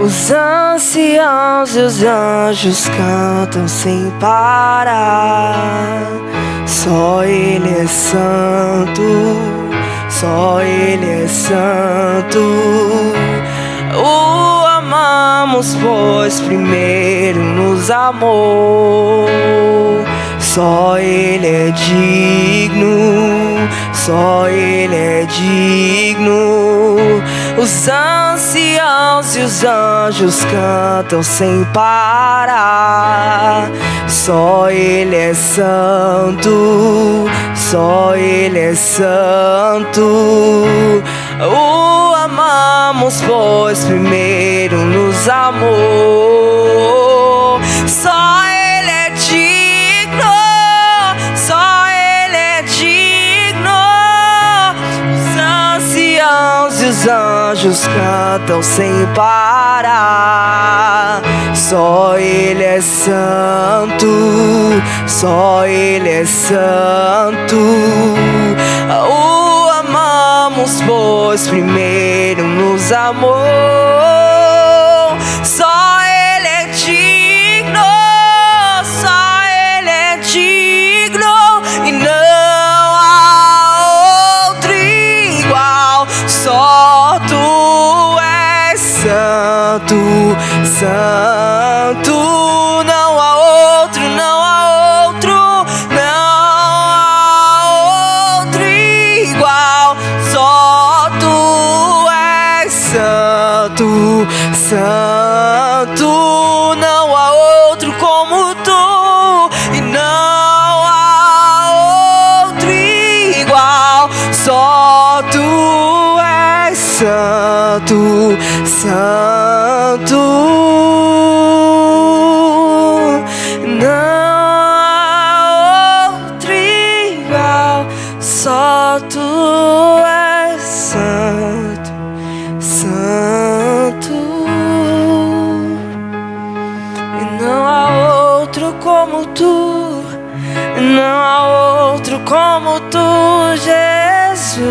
Os anciãos e os anjos cantam sem parar. Só Ele é santo, só Ele é santo. O amamos, pois primeiro nos amou. Só Ele é digno, só Ele é digno. Os anciãos e os anjos cantam sem parar. Só Ele é santo, só Ele é santo. O amamos, pois primeiro nos amou. Só Ele é digno, só Ele é digno. Os anciãos e os anjos cantam sem parar. Só Ele é santo, só Ele é santo. O amamos, pois primeiro nos amou. Só Ele é digno, só Ele é digno. E não há outro igual. Só Tu és santo, santo. Não há outro, não há outro, não há outro igual. Só Tu és santo, santo. Não há outro como Tu, e não há outro igual. Só Tu és santo, santo. Não há outro igual. Só Tu és santo, santo. E não há outro como Tu, não há outro como Tu, Jesus.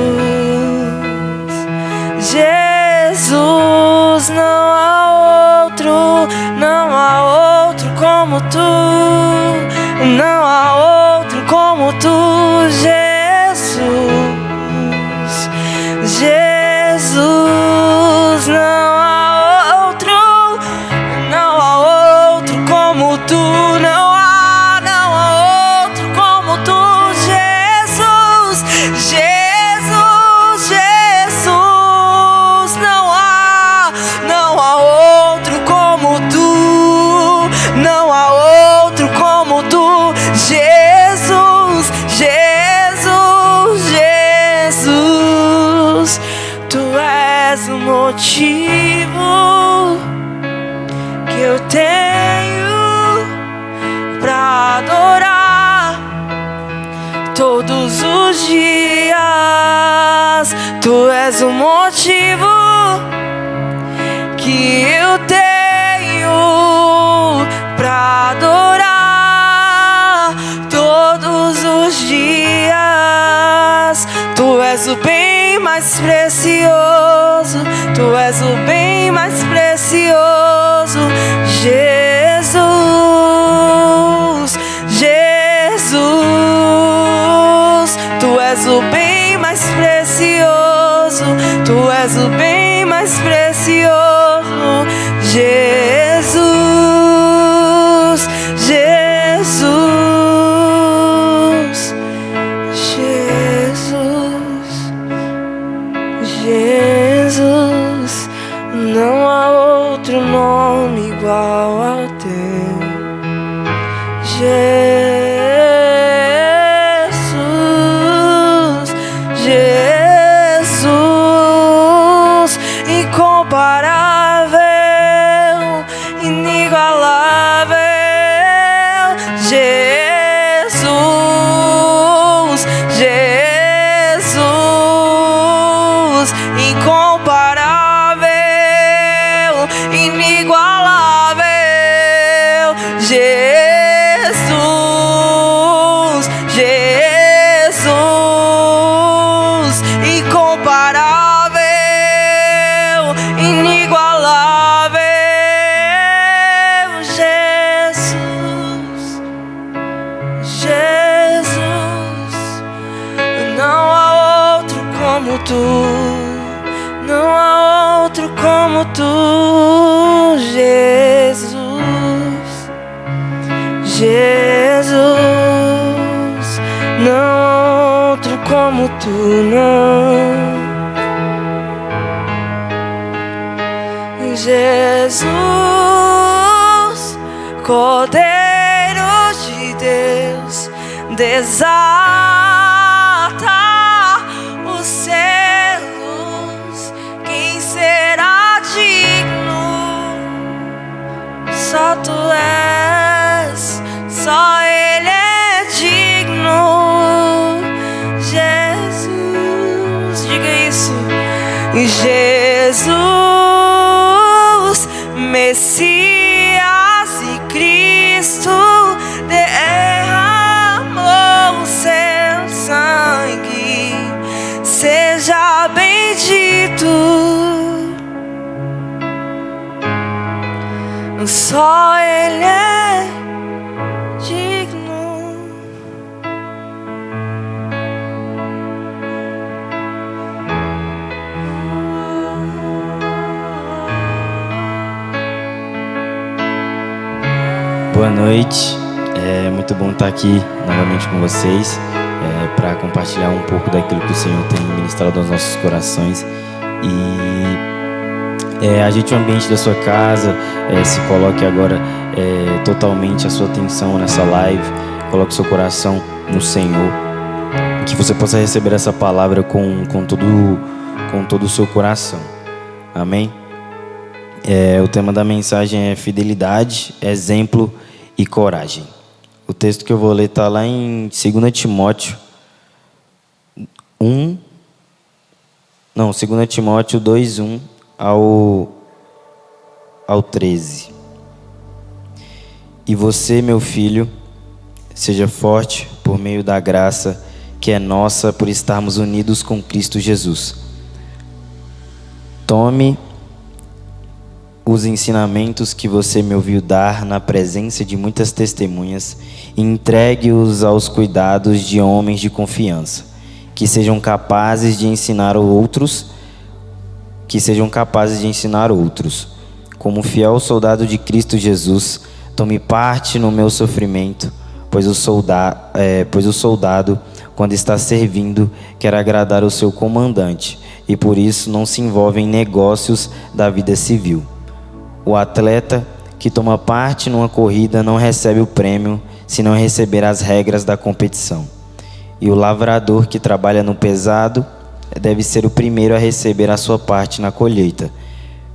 Jesus, não há outro, não há outro como Tu, não há outro como Tu, Jesus. Jesus, não há outro, não há outro como Tu, não há outro como Tu, Jesus. Jesus, Jesus, não há outro como Tu, não há outro como Tu, Jesus, Jesus, Jesus. Tu és o motivo que eu tenho pra adorar todos os dias. Tu és o motivo que eu tenho pra adorar todos os dias. Tu és o bem mais precioso, Tu és o bem mais precioso, Jesus, Jesus. Tu és o bem mais precioso, Tu és o bem mais precioso, Jesus, Jesus, Jesus, Jesus. Não há outro nome igual ao Teu, Jesus, Jesus. Incomparável, inigualável, Jesus, Jesus. Incomparável, inigualável, Jesus, Jesus. Incomparável, inigualável, como tu, não há outro como tu, Jesus. Jesus, não há outro como tu, não. Jesus, Cordeiro de Deus, desata os selos. Quem será digno? Só tu és, só Ele é digno. Jesus, diga isso. Jesus, Messias e Cristo, derramou o seu sangue. Seja bendito. Só Ele é digno. Boa noite, é muito bom estar aqui novamente com vocês para compartilhar um pouco daquilo que o Senhor tem ministrado aos nossos corações. E ajeite o ambiente da sua casa, se coloque agora totalmente a sua atenção nessa live, coloque seu coração no Senhor, que você possa receber essa palavra com todo o seu coração. Amém? O tema da mensagem é fidelidade, exemplo e coragem. O texto que eu vou ler está lá em 2 Timóteo 2:1 ao 13. E você, meu filho, seja forte por meio da graça que é nossa por estarmos unidos com Cristo Jesus. Tome os ensinamentos que você me ouviu dar na presença de muitas testemunhas e entregue-os aos cuidados de homens de confiança, que sejam capazes de ensinar outros. Como fiel soldado de Cristo Jesus, tome parte no meu sofrimento, pois o soldado, quando está servindo, quer agradar o seu comandante, e por isso não se envolve em negócios da vida civil. O atleta que toma parte numa corrida não recebe o prêmio se não receber as regras da competição. E o lavrador que trabalha no pesado deve ser o primeiro a receber a sua parte na colheita.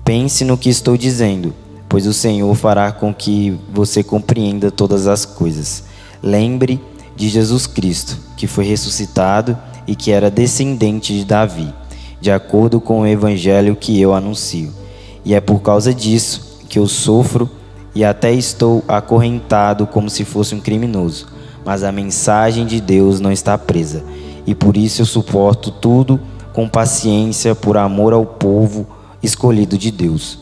Pense no que estou dizendo, pois o Senhor fará com que você compreenda todas as coisas. Lembre de Jesus Cristo, que foi ressuscitado e que era descendente de Davi, de acordo com o evangelho que eu anuncio. E é por causa disso que eu sofro e até estou acorrentado como se fosse um criminoso. Mas a mensagem de Deus não está presa. E por isso eu suporto tudo com paciência por amor ao povo escolhido de Deus.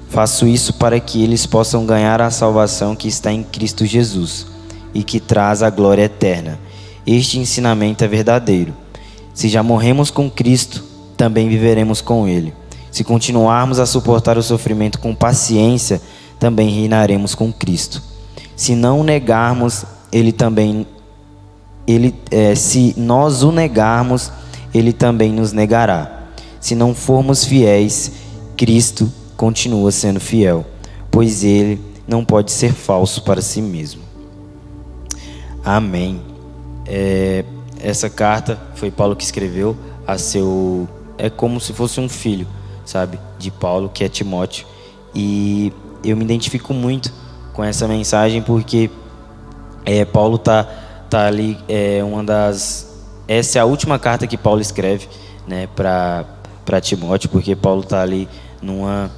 Faço isso para que eles possam ganhar a salvação que está em Cristo Jesus e que traz a glória eterna. Este ensinamento é verdadeiro. Se já morremos com Cristo, também viveremos com Ele. Se continuarmos a suportar o sofrimento com paciência, também reinaremos com Cristo. Se não o negarmos, se nós o negarmos, Ele também nos negará. Se não formos fiéis, Cristo continua sendo fiel, pois Ele não pode ser falso para si mesmo. Amém. Essa carta foi Paulo que escreveu a seu... É como se fosse um filho, sabe, de Paulo, que é Timóteo. E eu me identifico muito com essa mensagem porque Paulo tá ali, essa é a última carta que Paulo escreve, né, para Timóteo, porque Paulo tá ali numa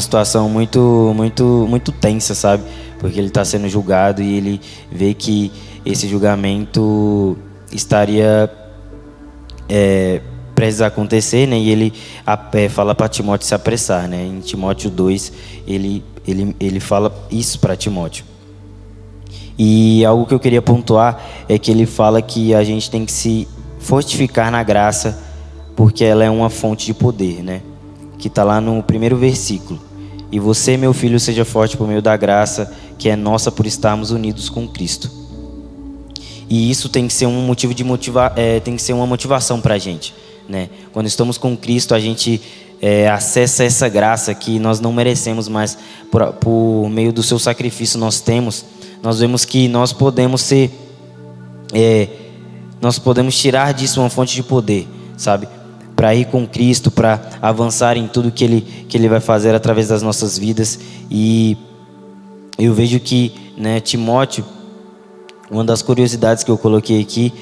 situação muito tensa, sabe, porque ele está sendo julgado e ele vê que esse julgamento estaria prestes a acontecer, né? E ele fala para Timóteo se apressar, né? Em Timóteo 2, ele fala isso para Timóteo. E algo que eu queria pontuar é que ele fala que a gente tem que se fortificar na graça porque ela é uma fonte de poder, né? Que está lá no primeiro versículo. E você, meu filho, seja forte por meio da graça que é nossa por estarmos unidos com Cristo. E isso tem que ser um motivo de tem que ser uma motivação para a gente, né? Quando estamos com Cristo, a gente acessa essa graça que nós não merecemos, mas por meio do seu sacrifício nós vemos que nós podemos tirar disso uma fonte de poder, sabe? Para ir com Cristo, para avançar em tudo que Ele vai fazer através das nossas vidas. E eu vejo que, né, Timóteo, uma das curiosidades que eu coloquei aqui,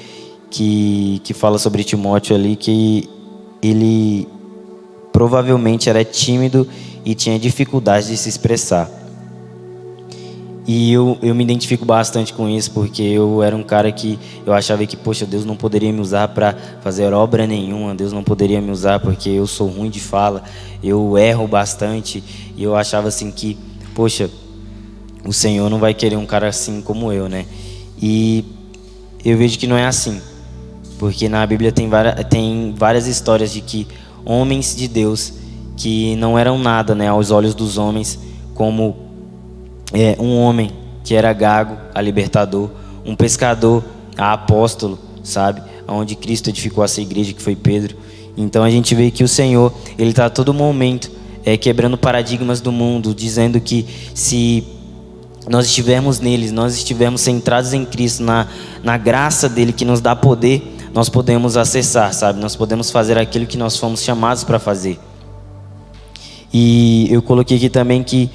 que fala sobre Timóteo ali, que ele provavelmente era tímido e tinha dificuldade de se expressar. E eu me identifico bastante com isso, porque eu era um cara que eu achava que, poxa, Deus não poderia me usar para fazer obra nenhuma, Deus não poderia me usar porque eu sou ruim de fala, eu erro bastante, e eu achava assim que, poxa, o Senhor não vai querer um cara assim como eu, né? E eu vejo que não é assim, porque na Bíblia tem várias histórias de que homens de Deus que não eram nada, né, aos olhos dos homens, como um homem que era Gago, a libertador, um pescador, a apóstolo, sabe? Onde Cristo edificou essa igreja, que foi Pedro. Então a gente vê que o Senhor, Ele está a todo momento quebrando paradigmas do mundo, dizendo que se nós estivermos neles, nós estivermos centrados em Cristo, na graça dEle que nos dá poder, nós podemos acessar, sabe? Nós podemos fazer aquilo que nós fomos chamados para fazer. E eu coloquei aqui também que,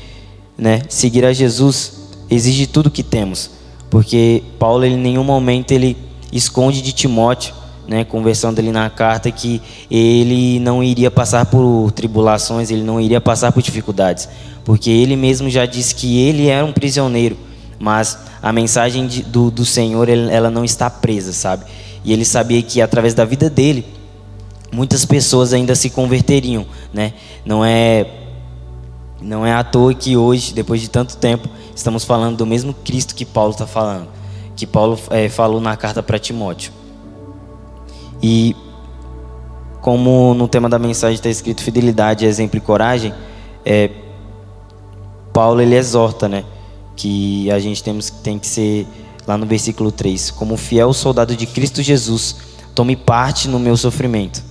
né, seguir a Jesus exige tudo que temos, porque Paulo, ele, em nenhum momento ele esconde de Timóteo, né, conversando ali na carta, que ele não iria passar por tribulações, ele não iria passar por dificuldades, porque ele mesmo já disse que ele era um prisioneiro, mas a mensagem do Senhor, ela não está presa, sabe? E ele sabia que através da vida dele muitas pessoas ainda se converteriam, né? Não é à toa que hoje, depois de tanto tempo, estamos falando do mesmo Cristo que Paulo está falando, que Paulo falou na carta para Timóteo. E como no tema da mensagem está escrito fidelidade, exemplo e coragem, Paulo, ele exorta, né, que a gente tem que ser, lá no versículo 3, como fiel soldado de Cristo Jesus, tome parte no meu sofrimento.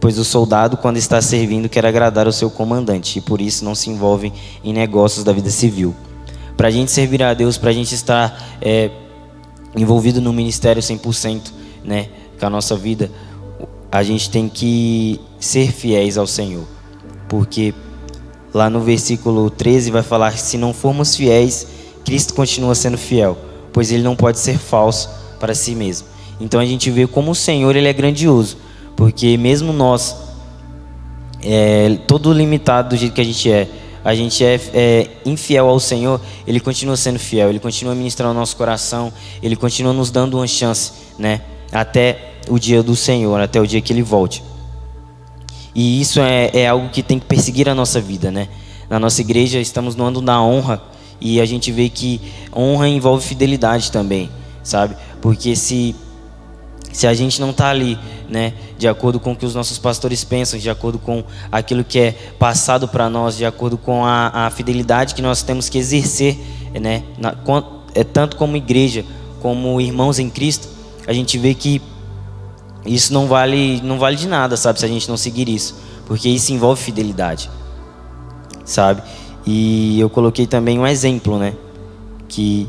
Pois o soldado, quando está servindo, quer agradar o seu comandante, e por isso não se envolve em negócios da vida civil. Para a gente servir a Deus, para a gente estar envolvido no ministério 100%, né, com a nossa vida, a gente tem que ser fiéis ao Senhor. Porque lá no versículo 13 vai falar que se não formos fiéis, Cristo continua sendo fiel, pois Ele não pode ser falso para si mesmo. Então a gente vê como o Senhor, Ele é grandioso. Porque mesmo nós, todo limitado do jeito que a gente é infiel ao Senhor, Ele continua sendo fiel, Ele continua ministrando o nosso coração, Ele continua nos dando uma chance, né? Até o dia do Senhor, até o dia que Ele volte. E isso é algo que tem que perseguir a nossa vida, né? Na nossa igreja estamos no ano da honra, e a gente vê que honra envolve fidelidade também, sabe? Porque se a gente não está ali, né, de acordo com o que os nossos pastores pensam, de acordo com aquilo que é passado para nós, de acordo com a fidelidade que nós temos que exercer, né, tanto como igreja, como irmãos em Cristo, a gente vê que isso não vale de nada, sabe, se a gente não seguir isso, porque isso envolve fidelidade, sabe? E eu coloquei também um exemplo, né, e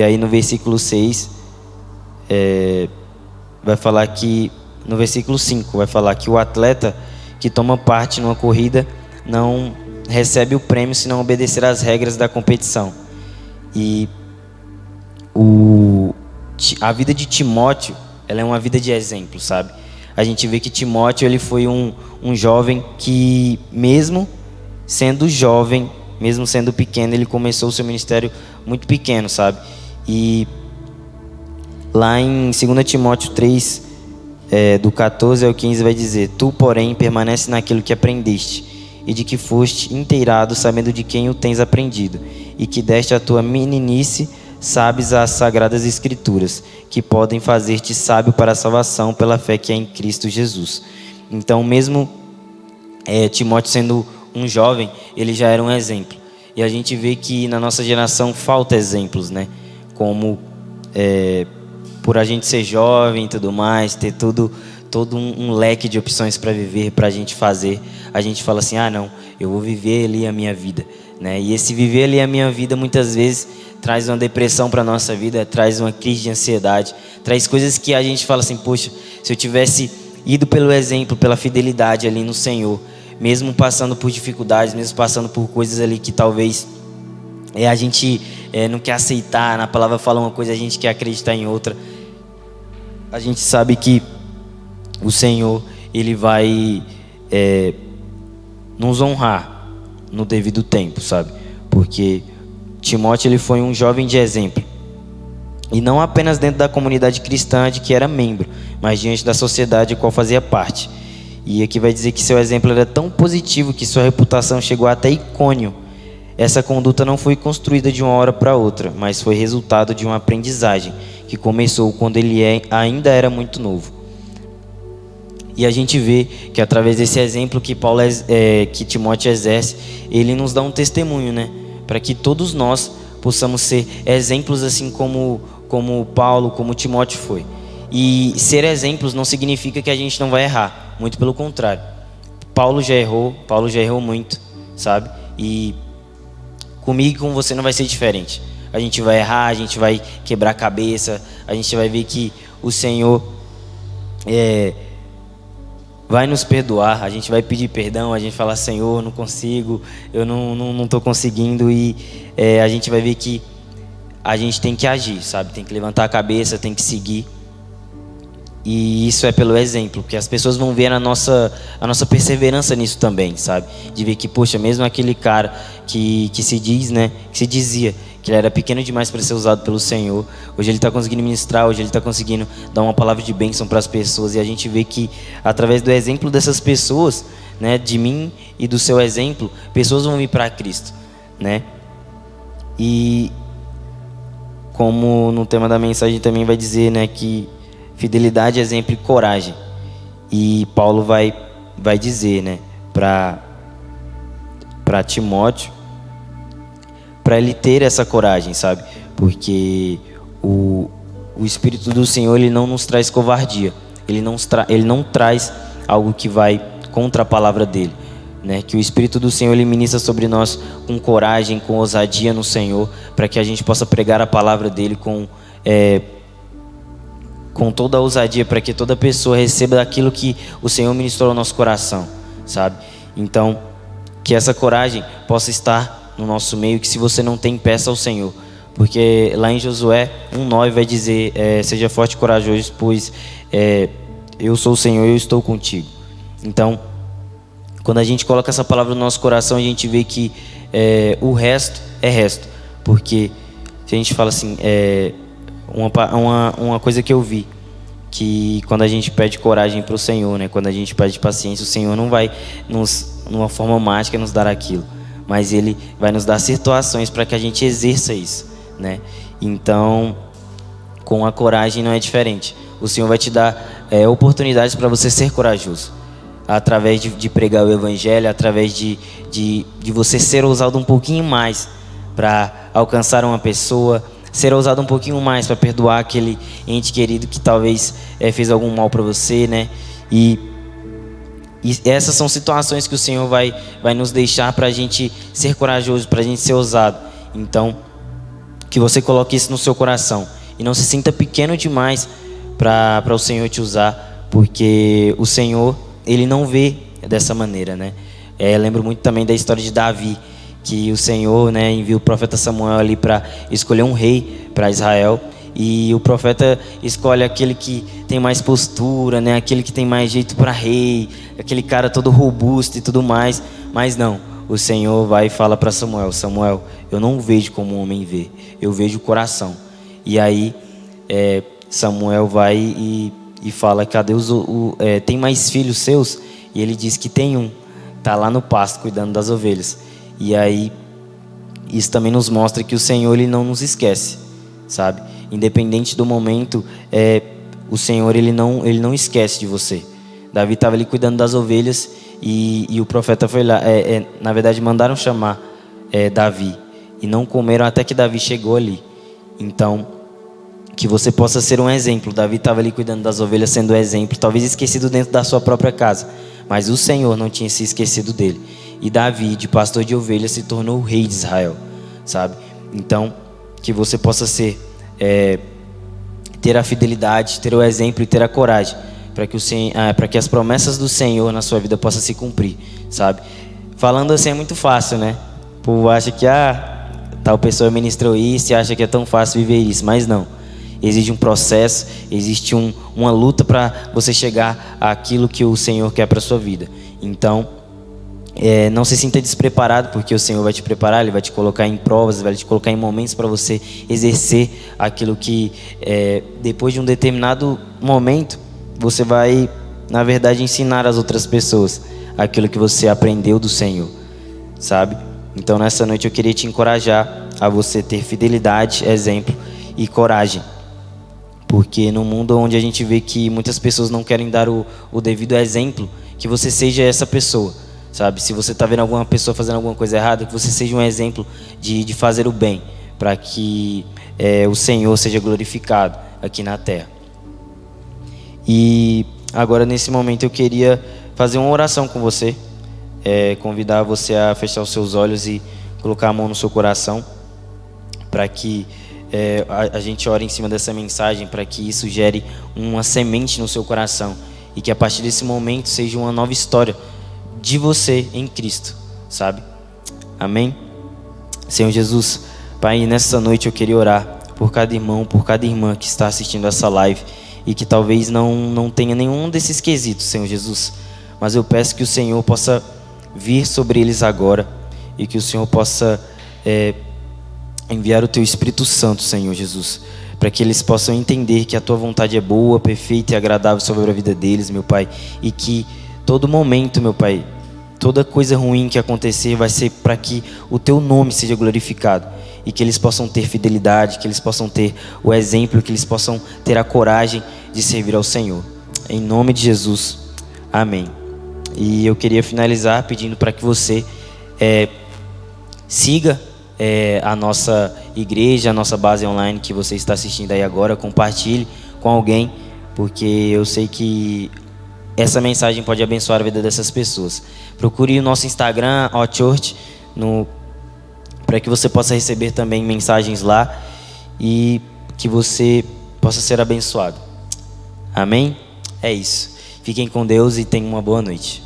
aí no versículo 6, vai falar que, no versículo 5, vai falar que o atleta que toma parte numa corrida não recebe o prêmio se não obedecer às regras da competição. E a vida de Timóteo, ela é uma vida de exemplo, sabe? A gente vê que Timóteo, ele foi um jovem que, mesmo sendo jovem, mesmo sendo pequeno, ele começou o seu ministério muito pequeno, sabe? E lá em 2 Timóteo 3, do 14 ao 15, vai dizer: tu, porém, permanece naquilo que aprendeste, e de que foste inteirado, sabendo de quem o tens aprendido, e que deste a tua meninice sabes as sagradas escrituras, que podem fazer-te sábio para a salvação pela fé que é em Cristo Jesus. Então, mesmo Timóteo sendo um jovem, ele já era um exemplo. E a gente vê que na nossa geração falta exemplos, né? Como por a gente ser jovem e tudo mais, ter todo um leque de opções para viver, para a gente fazer, a gente fala assim, não, eu vou viver ali a minha vida, né? E esse viver ali a minha vida muitas vezes traz uma depressão para a nossa vida, traz uma crise de ansiedade, traz coisas que a gente fala assim, poxa, se eu tivesse ido pelo exemplo, pela fidelidade ali no Senhor, mesmo passando por dificuldades, mesmo passando por coisas ali que talvez a gente não quer aceitar, na palavra fala uma coisa, a gente quer acreditar em outra. A gente sabe que o Senhor, Ele vai nos honrar no devido tempo, sabe? Porque Timóteo, ele foi um jovem de exemplo. E não apenas dentro da comunidade cristã de que era membro, mas diante da sociedade de qual fazia parte. E aqui vai dizer que seu exemplo era tão positivo que sua reputação chegou até Icônio. Essa conduta não foi construída de uma hora para outra, mas foi resultado de uma aprendizagem que começou quando ele ainda era muito novo. E a gente vê que através desse exemplo que que Timóteo exerce, ele nos dá um testemunho, né? Para que todos nós possamos ser exemplos assim como Paulo, como Timóteo foi. E ser exemplos não significa que a gente não vai errar, muito pelo contrário. Paulo já errou muito, sabe? E comigo e com você não vai ser diferente. A gente vai errar, a gente vai quebrar a cabeça, a gente vai ver que o Senhor vai nos perdoar, a gente vai pedir perdão, a gente falar, Senhor, não consigo, eu não estou conseguindo, e a gente vai ver que a gente tem que agir, sabe? Tem que levantar a cabeça, tem que seguir. E isso é pelo exemplo, porque as pessoas vão ver a nossa perseverança nisso também, sabe? De ver que, poxa, mesmo aquele cara que se diz, né, que se dizia que ele era pequeno demais para ser usado pelo Senhor, hoje ele está conseguindo ministrar, hoje ele está conseguindo dar uma palavra de bênção para as pessoas, e a gente vê que através do exemplo dessas pessoas, né, de mim e do seu exemplo, pessoas vão vir para Cristo, né? E como no tema da mensagem também vai dizer, né, que fidelidade, exemplo e coragem. E Paulo vai dizer, né, para Timóteo, para ele ter essa coragem, sabe? Porque o Espírito do Senhor, ele não nos traz covardia. Ele não traz algo que vai contra a palavra dele, né? Que o Espírito do Senhor, ele ministra sobre nós com coragem, com ousadia no Senhor, para que a gente possa pregar a palavra dele com toda a ousadia, para que toda pessoa receba daquilo que o Senhor ministrou ao nosso coração, sabe? Então, que essa coragem possa estar no nosso meio, que se você não tem, peça ao Senhor. Porque lá em Josué 1:9 vai dizer, seja forte e corajoso, pois eu sou o Senhor e eu estou contigo. Então, quando a gente coloca essa palavra no nosso coração, a gente vê que o resto é resto. Porque se a gente fala assim, uma coisa que eu vi, que quando a gente pede coragem para o Senhor, né, quando a gente pede paciência, o Senhor não vai numa forma mágica nos dar aquilo, mas Ele vai nos dar situações para que a gente exerça isso, né? Então, com a coragem não é diferente. O Senhor vai te dar oportunidades para você ser corajoso, através de pregar o Evangelho, através de você ser ousado um pouquinho mais para alcançar uma pessoa, ser ousado um pouquinho mais para perdoar aquele ente querido que talvez fez algum mal para você, né? E essas são situações que o Senhor vai nos deixar para a gente ser corajoso, para a gente ser ousado. Então, que você coloque isso no seu coração e não se sinta pequeno demais para o Senhor te usar, porque o Senhor, Ele não vê dessa maneira, né? Lembro muito também da história de Davi, que o Senhor, né, envia o profeta Samuel ali para escolher um rei para Israel. E o profeta escolhe aquele que tem mais postura, né? Aquele que tem mais jeito para rei, aquele cara todo robusto e tudo mais. Mas não, o Senhor vai e fala para Samuel: Samuel, eu não vejo como um homem vê, eu vejo o coração. E aí Samuel vai e fala: cadê tem mais filhos seus? E ele diz que tem um, tá lá no pasto cuidando das ovelhas. E aí isso também nos mostra que o Senhor, Ele não nos esquece, sabe? Independente do momento, o Senhor, Ele não esquece de você, Davi estava ali cuidando das ovelhas e o profeta foi lá. Na verdade, mandaram chamar Davi e não comeram até que Davi chegou ali. Então, que você possa ser um exemplo. Davi estava ali cuidando das ovelhas, sendo um exemplo, talvez esquecido dentro da sua própria casa, mas o Senhor não tinha se esquecido dele. E Davi, de pastor de ovelhas, se tornou o rei de Israel, sabe? Então, que você possa ser, ter a fidelidade, ter o exemplo e ter a coragem para que as promessas do Senhor na sua vida possam se cumprir, sabe? Falando assim é muito fácil, né? O povo acha que tal pessoa ministrou isso e acha que é tão fácil viver isso, mas não. Existe um processo, existe uma luta para você chegar àquilo que o Senhor quer para a sua vida. Então, não se sinta despreparado, porque o Senhor vai te preparar, Ele vai te colocar em provas, vai te colocar em momentos para você exercer aquilo que, depois de um determinado momento, você vai, na verdade, ensinar às outras pessoas aquilo que você aprendeu do Senhor, sabe? Então, nessa noite eu queria te encorajar a você ter fidelidade, exemplo e coragem. Porque no mundo onde a gente vê que muitas pessoas não querem dar o devido exemplo, que você seja essa pessoa, sabe? Se você está vendo alguma pessoa fazendo alguma coisa errada, que você seja um exemplo de fazer o bem, para que o Senhor seja glorificado aqui na terra. E agora, nesse momento, eu queria fazer uma oração com você, convidar você a fechar os seus olhos e colocar a mão no seu coração, para que a gente ore em cima dessa mensagem, para que isso gere uma semente no seu coração e que a partir desse momento seja uma nova história de você em Cristo, sabe? Amém? Senhor Jesus, Pai, nessa noite eu queria orar por cada irmão, por cada irmã que está assistindo essa live e que talvez não tenha nenhum desses quesitos, Senhor Jesus, mas eu peço que o Senhor possa vir sobre eles agora e que o Senhor possa enviar o Teu Espírito Santo, Senhor Jesus, para que eles possam entender que a Tua vontade é boa, perfeita e agradável sobre a vida deles, meu Pai, e que todo momento, meu Pai, toda coisa ruim que acontecer vai ser para que o Teu nome seja glorificado e que eles possam ter fidelidade, que eles possam ter o exemplo, que eles possam ter a coragem de servir ao Senhor. Em nome de Jesus, amém. E eu queria finalizar pedindo para que você siga a nossa igreja, a nossa base online que você está assistindo aí agora, compartilhe com alguém, porque eu sei que essa mensagem pode abençoar a vida dessas pessoas. Procure o nosso Instagram, @church, para que você possa receber também mensagens lá e que você possa ser abençoado. Amém? É isso. Fiquem com Deus e tenham uma boa noite.